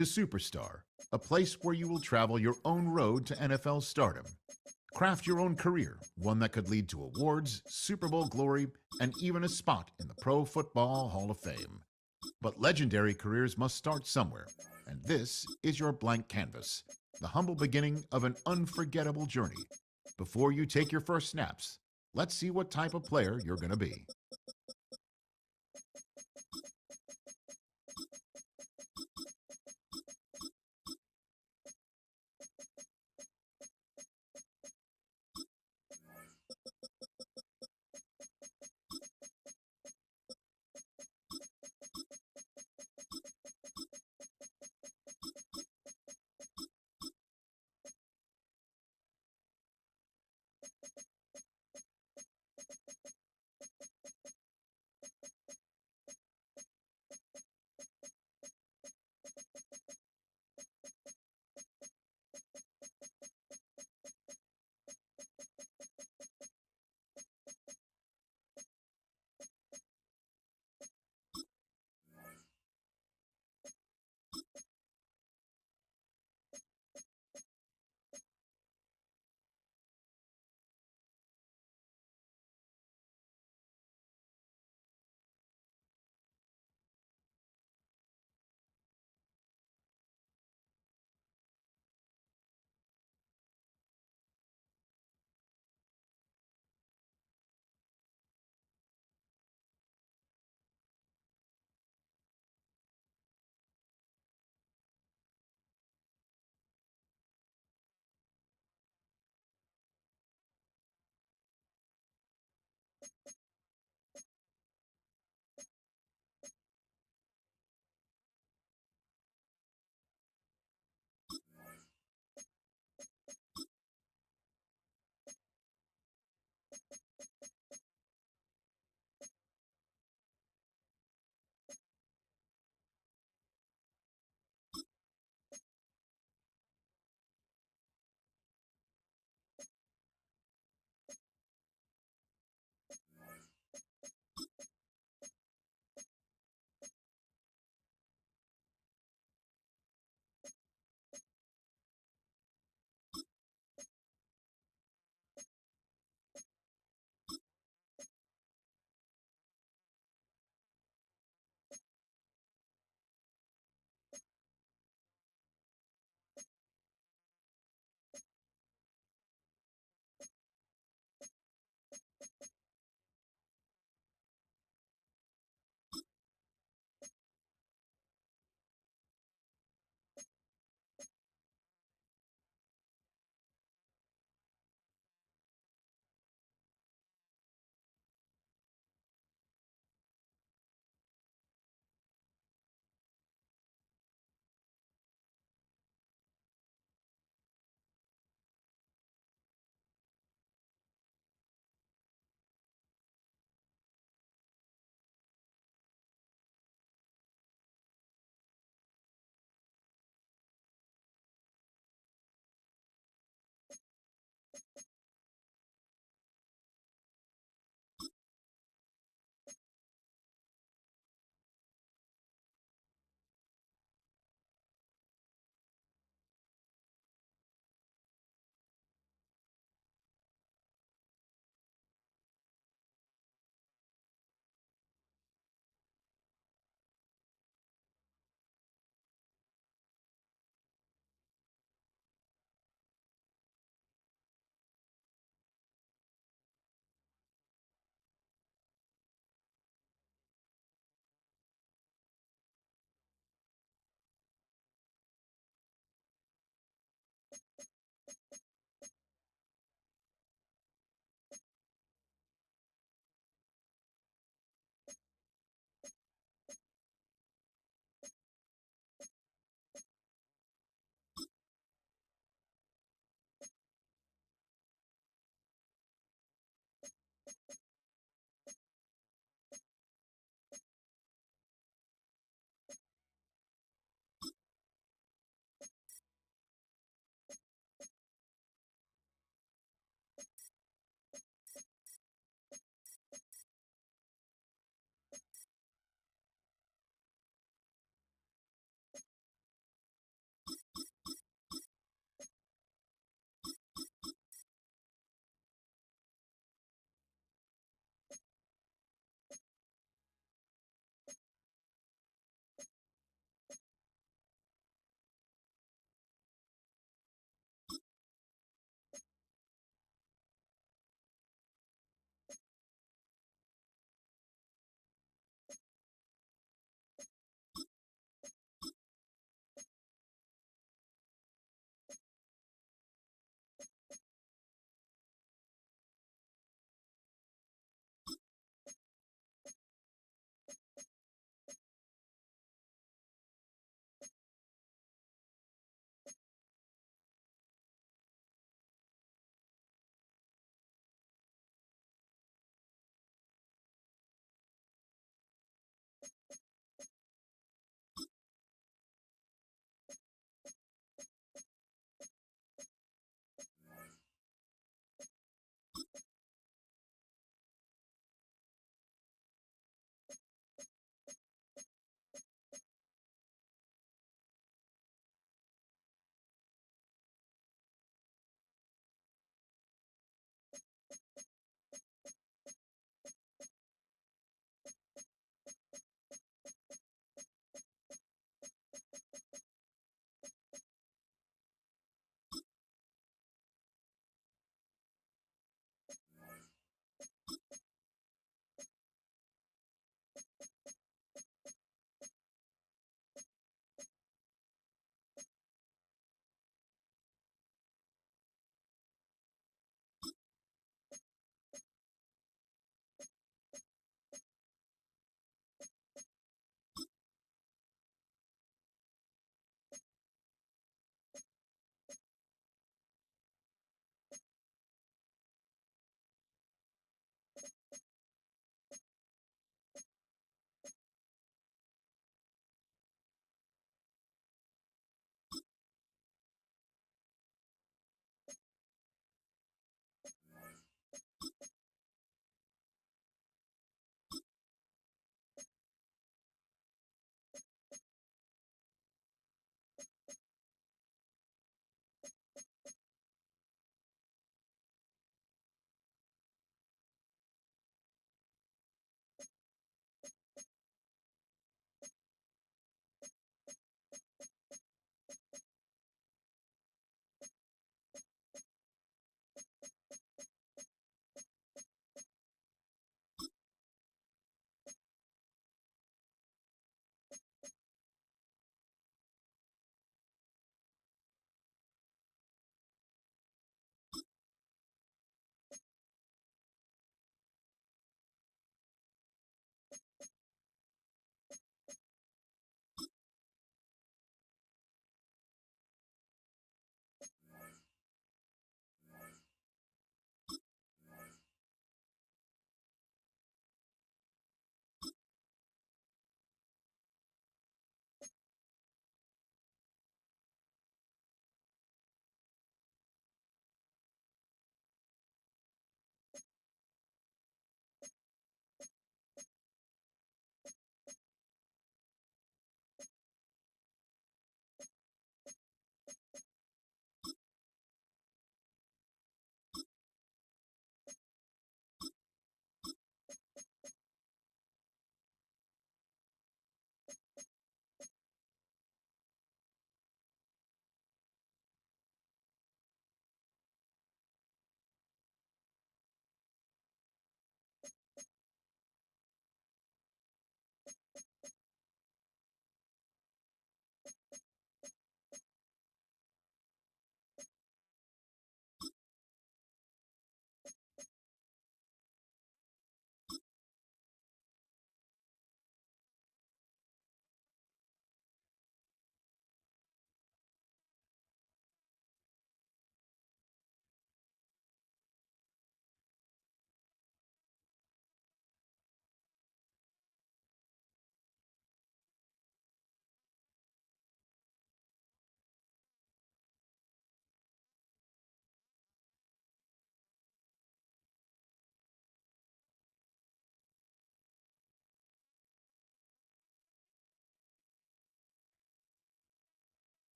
to SuperStar, a place where you will travel your own road to NFL stardom. Craft your own career, one that could lead to awards, Super Bowl glory, and even a spot in the Pro Football Hall of Fame. But legendary careers must start somewhere, and this is your blank canvas, the humble beginning of an unforgettable journey. Before you take your first snaps, let's see what type of player you're going to be.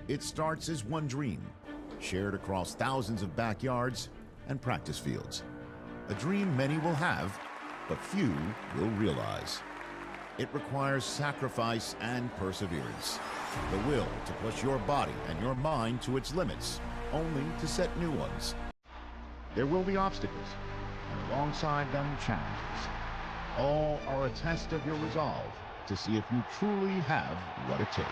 It starts as one dream, shared across thousands of backyards and practice fields. A dream many will have, but few will realize. It requires sacrifice and perseverance, the will to push your body and your mind to its limits, only to set new ones. There will be obstacles, and alongside them challenges. All are a test of your resolve to see if you truly have what it takes.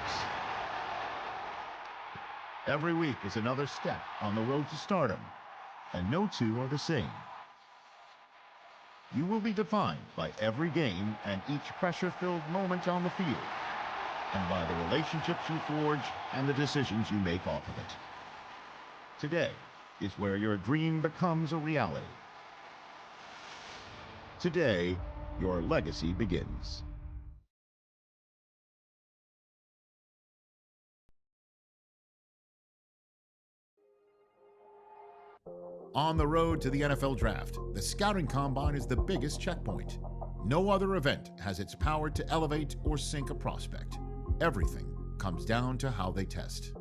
Every week is another step on the road to stardom, and no two are the same. You will be defined by every game and each pressure-filled moment on the field, and by the relationships you forge and the decisions you make off of it. Today is where your dream becomes a reality. Today, your legacy begins. On the road to the NFL Draft, the Scouting Combine is the biggest checkpoint. No other event has its power to elevate or sink a prospect. Everything comes down to how they test.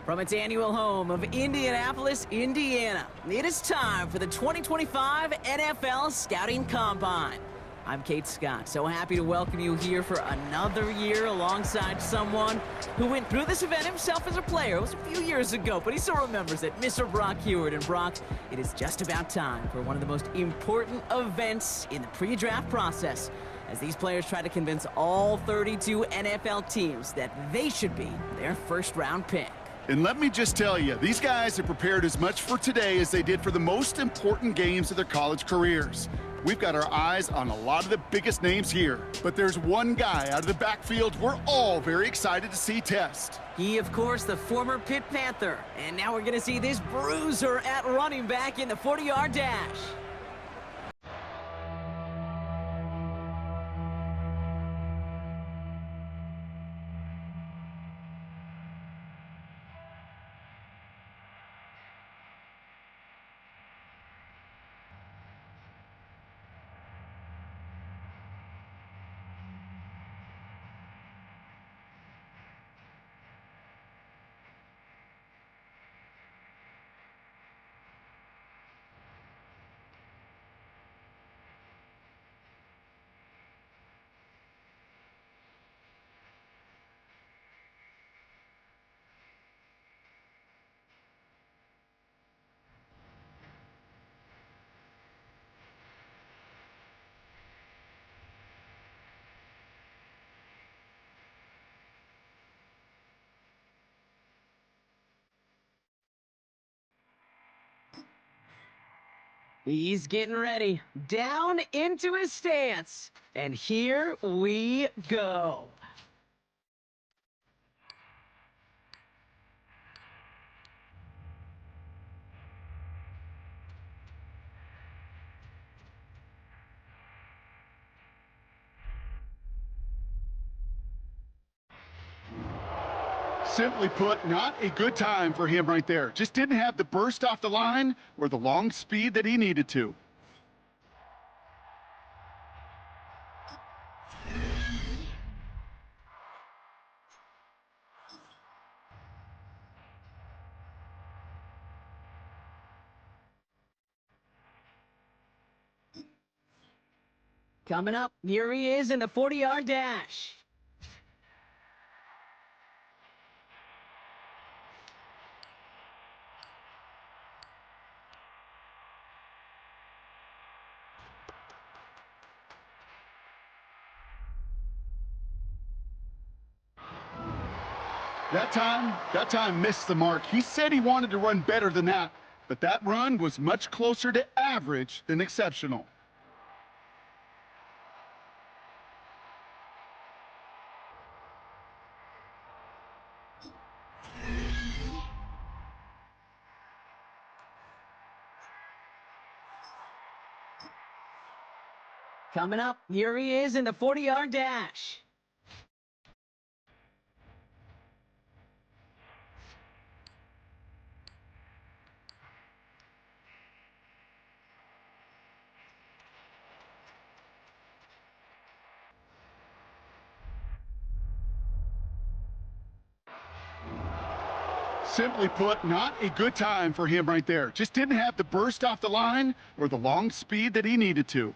From its annual home of Indianapolis, Indiana, it is time for the 2025 NFL Scouting Combine. I'm Kate Scott, so happy to welcome you here for another year alongside someone who went through this event himself as a player. It was a few years ago, but he still remembers it. Mr. Brock Hewitt. And Brock, it is just about time for one of the most important events in the pre-draft process, as these players try to convince all 32 NFL teams that they should be their first-round pick. And let me just tell you, these guys have prepared as much for today as they did for the most important games of their college careers. We've got our eyes on a lot of the biggest names here, but there's one guy out of the backfield we're all very excited to see test. He, of course, the former Pitt Panther. And now we're going to see this bruiser at running back in the 40-yard dash. He's getting ready. Down into his stance. And here we go. Simply put, not a good time for him right there. Just didn't have the burst off the line or the long speed that he needed to. Coming up, here he is in the 40-yard dash. That time missed the mark. He said he wanted to run better than that, but that run was much closer to average than exceptional. Coming up, here he is in the 40-yard dash. Simply put, not a good time for him right there. Just didn't have the burst off the line or the long speed that he needed to.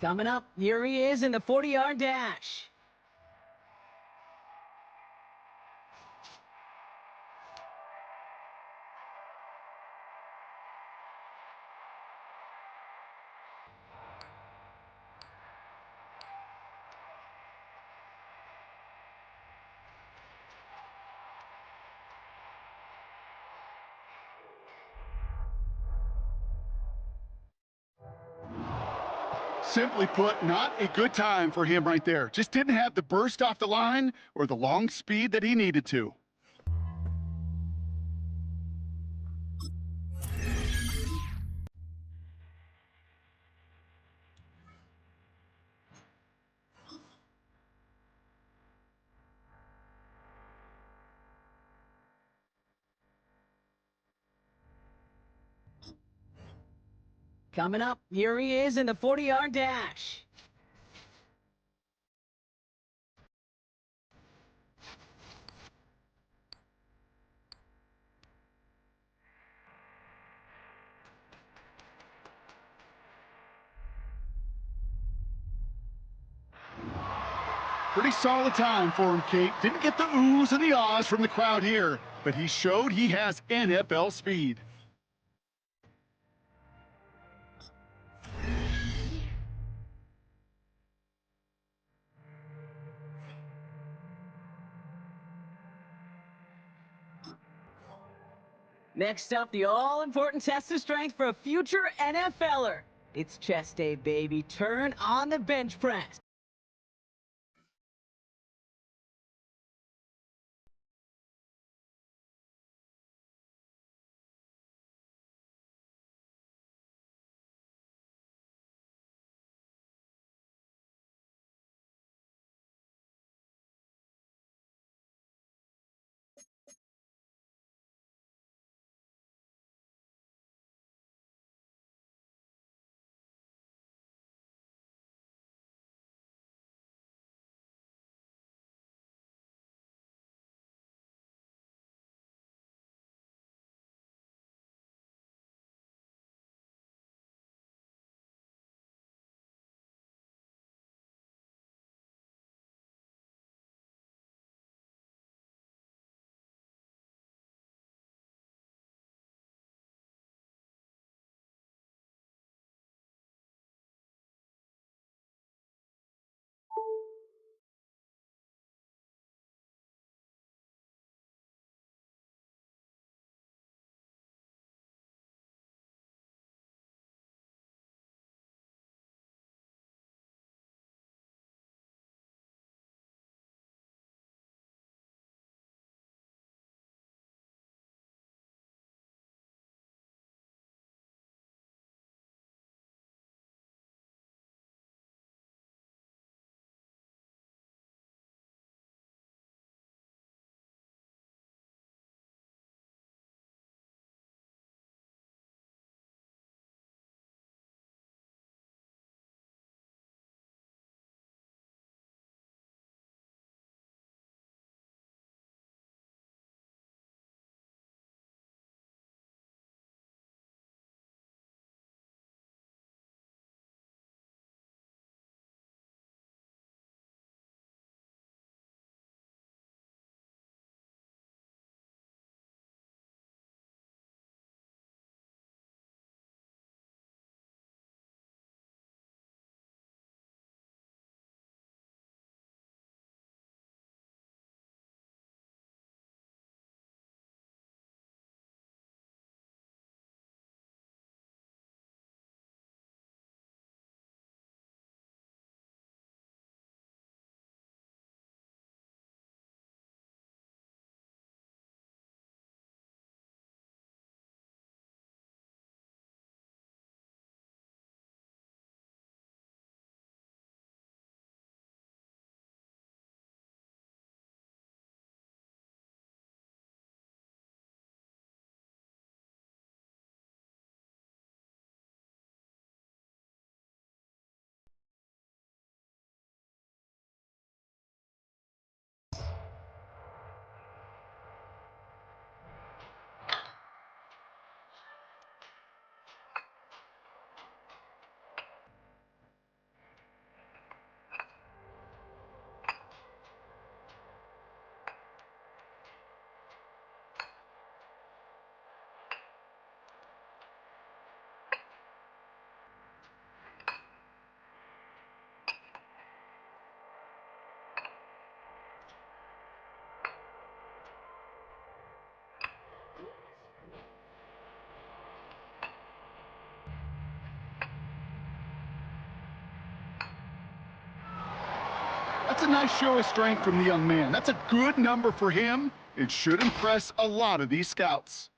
Coming up, here he is in the 40-yard dash. Simply put, not a good time for him right there. Just didn't have the burst off the line or the long speed that he needed to. Coming up, here he is in the 40-yard dash. Pretty solid time for him, Kate. Didn't get the oohs and the ahs from the crowd here, but he showed he has NFL speed. Next up, the all-important test of strength for a future NFLer. It's chest day, baby. Turn on the bench press. That's a nice show of strength from the young man. That's a good number for him. It should impress a lot of these scouts.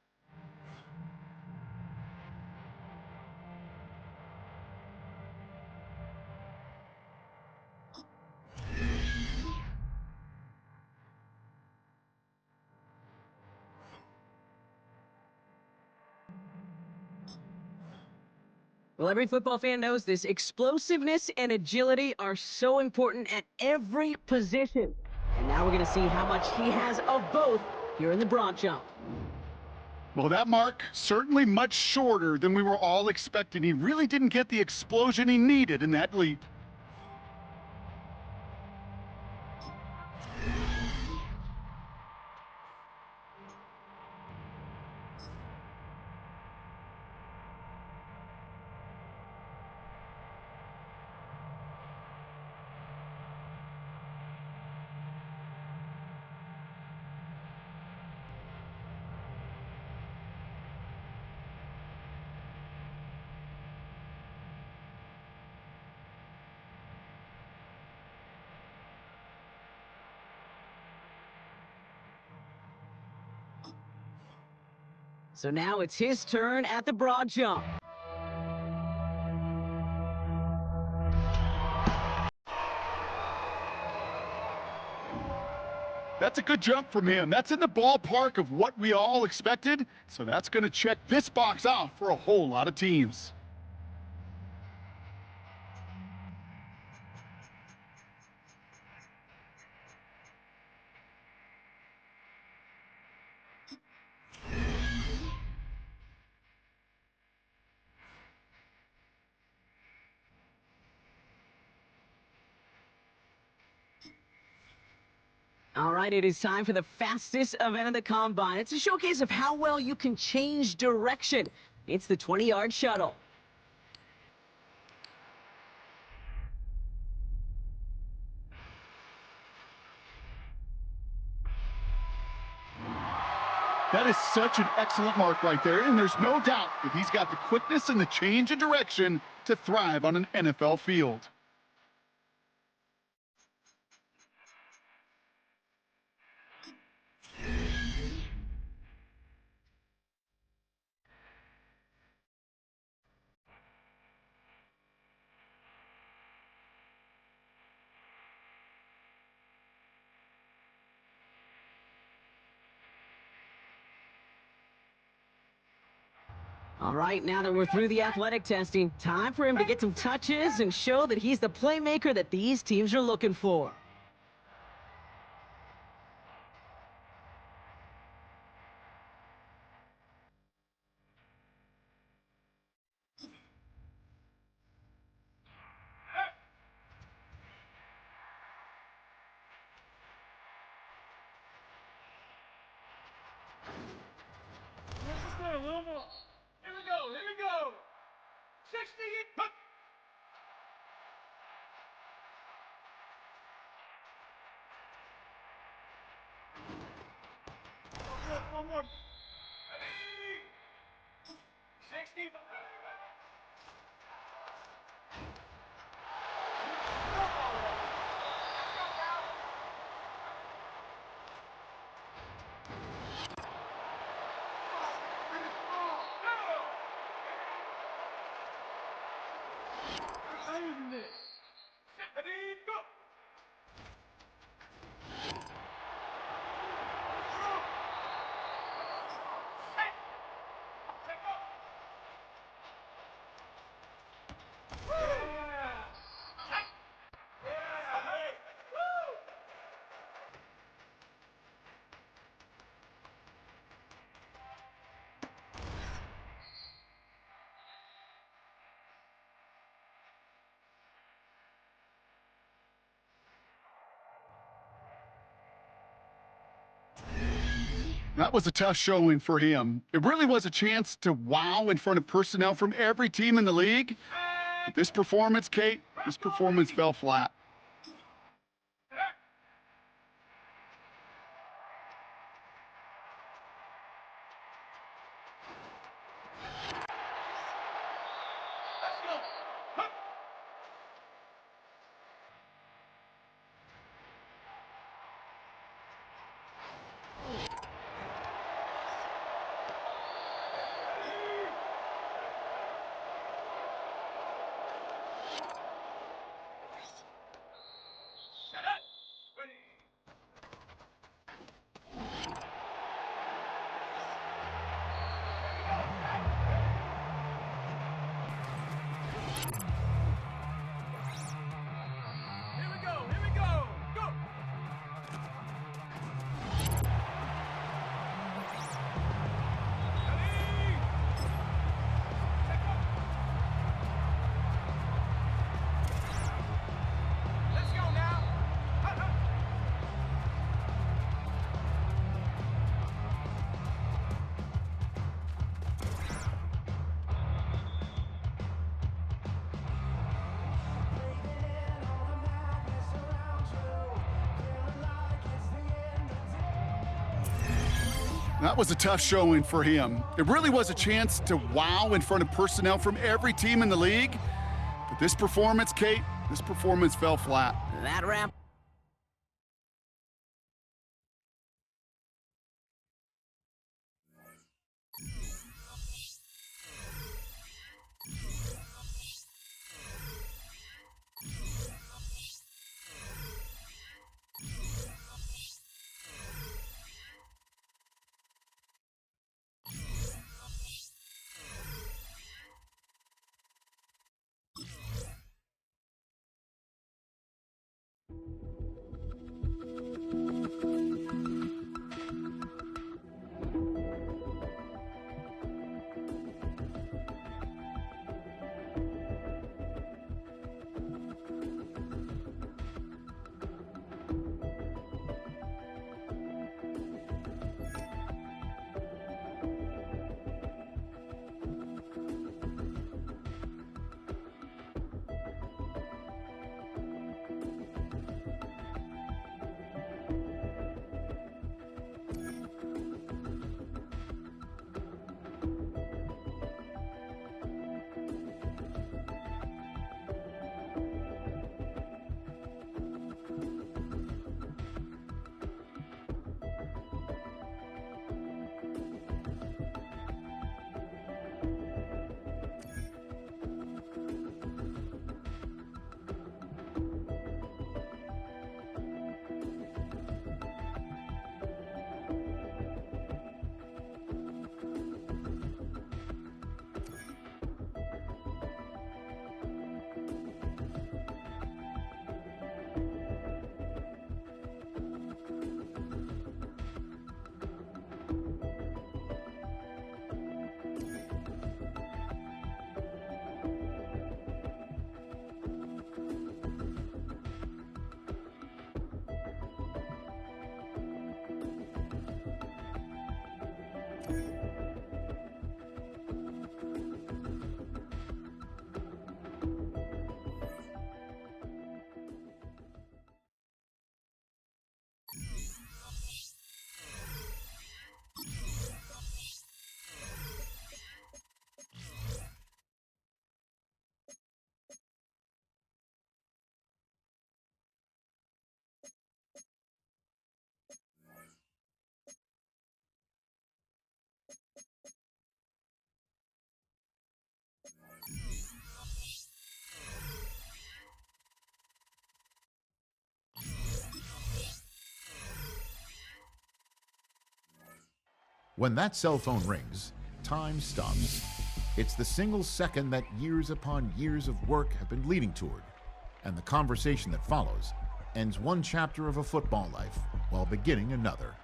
Well, every football fan knows this. Explosiveness and agility are so important at every position. And now we're going to see how much he has of both here in the broad jump. Well, that mark certainly much shorter than we were all expecting. He really didn't get the explosion he needed in that leap. So now it's his turn at the broad jump. That's a good jump from him. That's in the ballpark of what we all expected. So that's going to check this box off for a whole lot of teams. All right, it is time for the fastest event of the Combine. It's a showcase of how well you can change direction. It's the 20-yard shuttle. That is such an excellent mark right there, and there's no doubt that he's got the quickness and the change of direction to thrive on an NFL field. All right, now that we're through the athletic testing, time for him to get some touches and show that he's the playmaker that these teams are looking for. A little more. Here we go. Here we go. 60. Put. One more. 60. That was a tough showing for him. It really was a chance to wow in front of personnel from every team in the league. But this performance, Kate, this performance fell flat. That was a tough showing for him. It really was a chance to wow in front of personnel from every team in the league. But this performance, Kate, this performance fell flat. That wrap. When that cell phone rings, time stops. It's the single second that years upon years of work have been leading toward, and the conversation that follows ends one chapter of a football life while beginning another.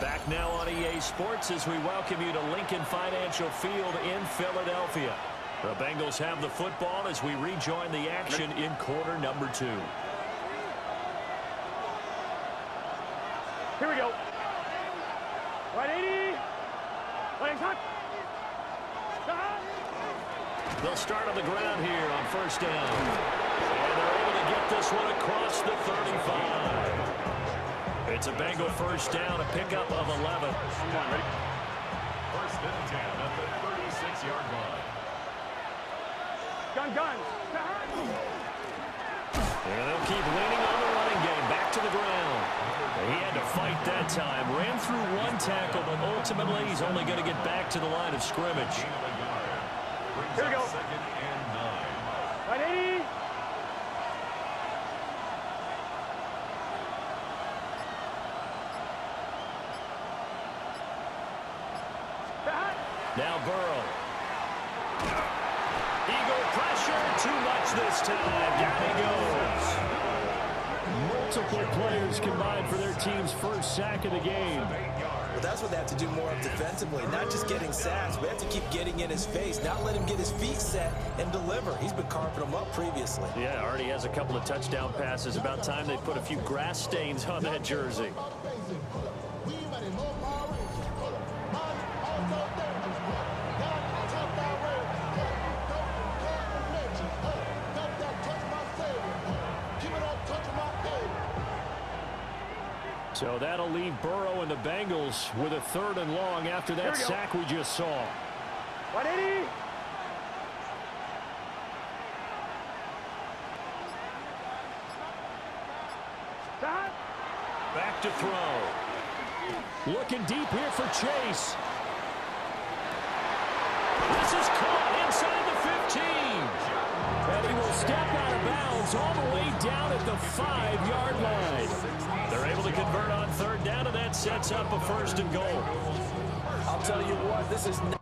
Back now on EA Sports as we welcome you to Lincoln Financial Field in Philadelphia. The Bengals have the football as we rejoin the action in quarter number 2. Here we go. Right 80. Right hot. They'll start on the ground here on first down. And they're able to get this one across the 35. It's a Bengal first down, a pickup of 11. Ready? First and 10 at the 36-yard line. Gun. And they'll keep leaning on the running game. Back to the ground. He had to fight that time. Ran through one tackle, but ultimately he's only going to get back to the line of scrimmage. Here we go. Second and 9. Right 80. Now Burrow. Eagle pressure. Too much this time. Down he goes. Multiple players combined for their team's first sack of the game. But that's what they have to do more of defensively, not just getting sacks. We have to keep getting in his face, not let him get his feet set and deliver. He's been carving them up previously. Yeah, already has a couple of touchdown passes. About time they put a few grass stains on that jersey. So that'll leave Burrow and the Bengals with a 3rd and long after that sack we just saw. 180. Back to throw. Looking deep here for Chase. This is caught inside the 15. And he will step out of bounds all the way down at the 5-yard line. They're able to convert on 3rd down, and that sets up a 1st and goal. I'll tell you what, this is not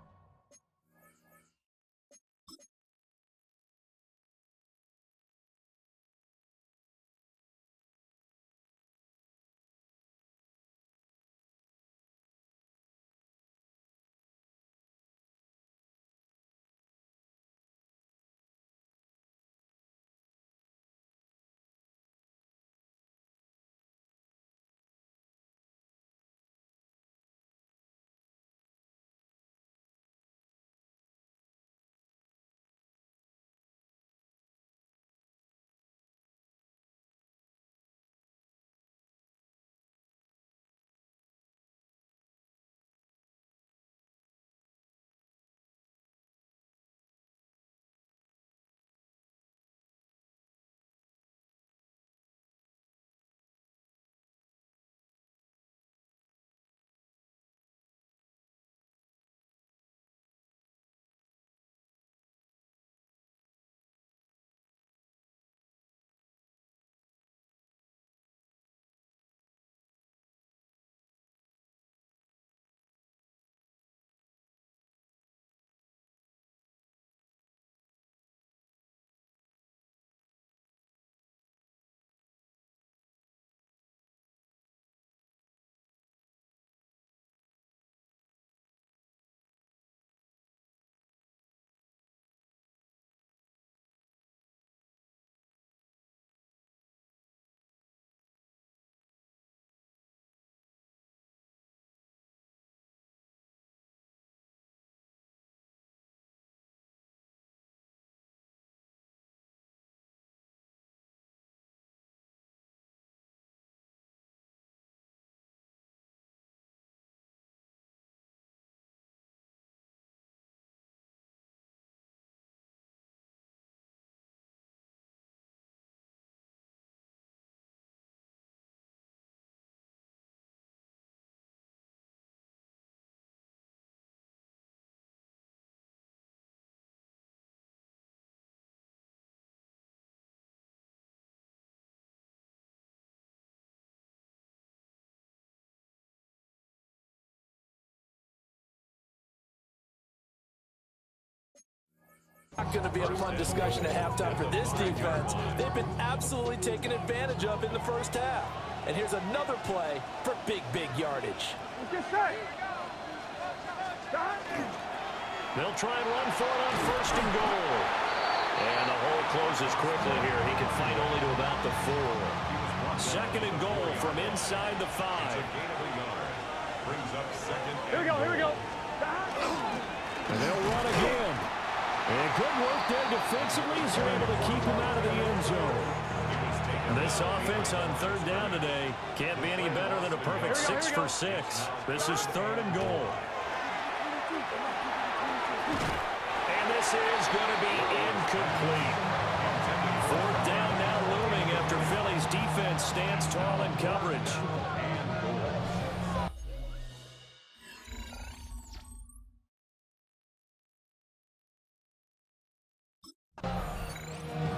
going to be a fun discussion at halftime for this defense. They've been absolutely taken advantage of in the first half. And here's another play for big yardage. They'll try and run for it on 1st and goal. And the hole closes quickly here. He can fight only to about the 4. 2nd and goal from inside the 5. Here we go. And they'll run again. And good work there defensively as they're able to keep him out of the end zone. And this offense on 3rd down today can't be any better than a perfect 6 for 6. This is 3rd and goal. And this is going to be incomplete. 4th down now looming after Philly's defense stands tall in coverage.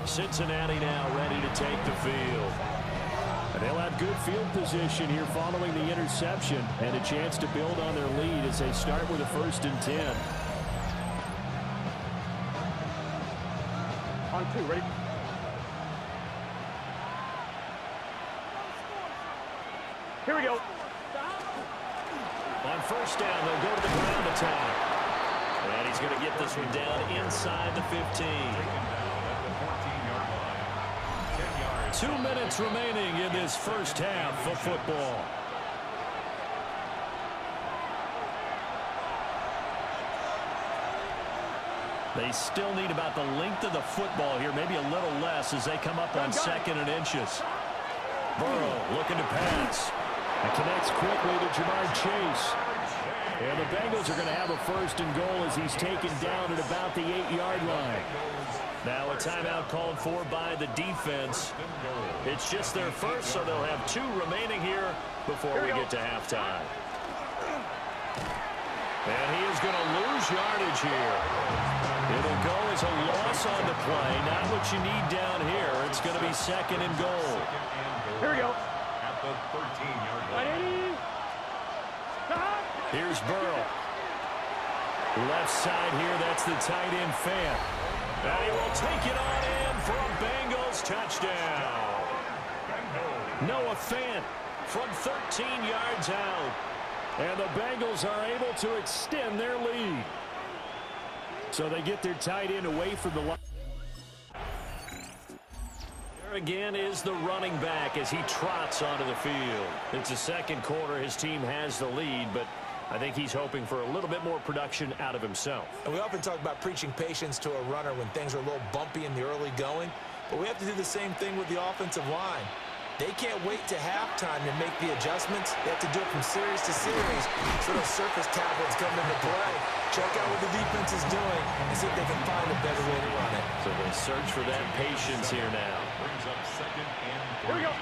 Cincinnati now ready to take the field. And they'll have good field position here following the interception and a chance to build on their lead as they start with a 1st and 10. On 2, ready? Here we go. On 1st down, they'll go to the ground attack. And he's going to get this one down inside the 15. 2 minutes remaining in this first half of football. They still need about the length of the football here, maybe a little less as they come up on 2nd and inches. Burrow looking to pass. And connects quickly to Jamar Chase. And the Bengals are going to have a 1st and goal as he's taken down at about the 8-yard line. Now a timeout called for by the defense. It's just their first, so they'll have 2 remaining here before we get to halftime. And he is going to lose yardage here. It'll go as a loss on the play. Not what you need down here. It's going to be 2nd and goal. Here we go. At the 13-yard line. Here's Burrow. Left side here, that's the tight end Fant. And he will take it on in for a Bengals touchdown. Noah Fant from 13 yards out. And the Bengals are able to extend their lead. So they get their tight end away from the line. There again is the running back as he trots onto the field. It's the 2nd quarter. His team has the lead, but I think he's hoping for a little bit more production out of himself. And we often talk about preaching patience to a runner when things are a little bumpy in the early going, but we have to do the same thing with the offensive line. They can't wait to halftime to make the adjustments. They have to do it from series to series. So those surface tablets come into play. Check out what the defense is doing and see if they can find a better way to run it. So they search for that patience here now. Brings up 2nd and 3. Here we go.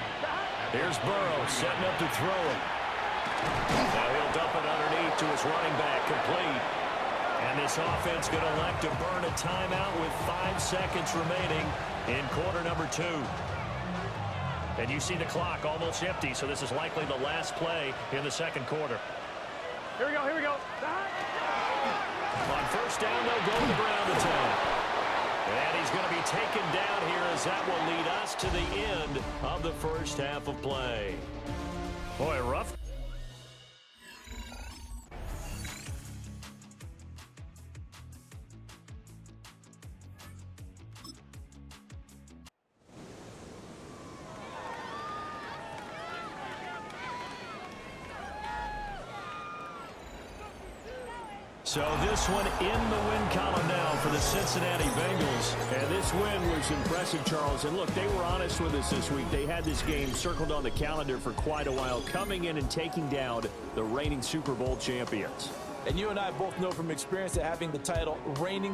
Here's Burrow setting up to throw it. Now he'll dump it underneath to his running back, complete. And this offense going to elect to burn a timeout with 5 seconds remaining in quarter number 2. And you see the clock almost empty, so this is likely the last play in the 2nd quarter. Here we go. On 1st down, they'll go to the ground attack. And he's going to be taken down here as that will lead us to the end of the first half of play. Boy, rough. So this one in the win column now for the Cincinnati Bengals. And this win was impressive, Charles. And look, they were honest with us this week. They had this game circled on the calendar for quite a while, coming in and taking down the reigning Super Bowl champions. And you and I both know from experience that having the title reigning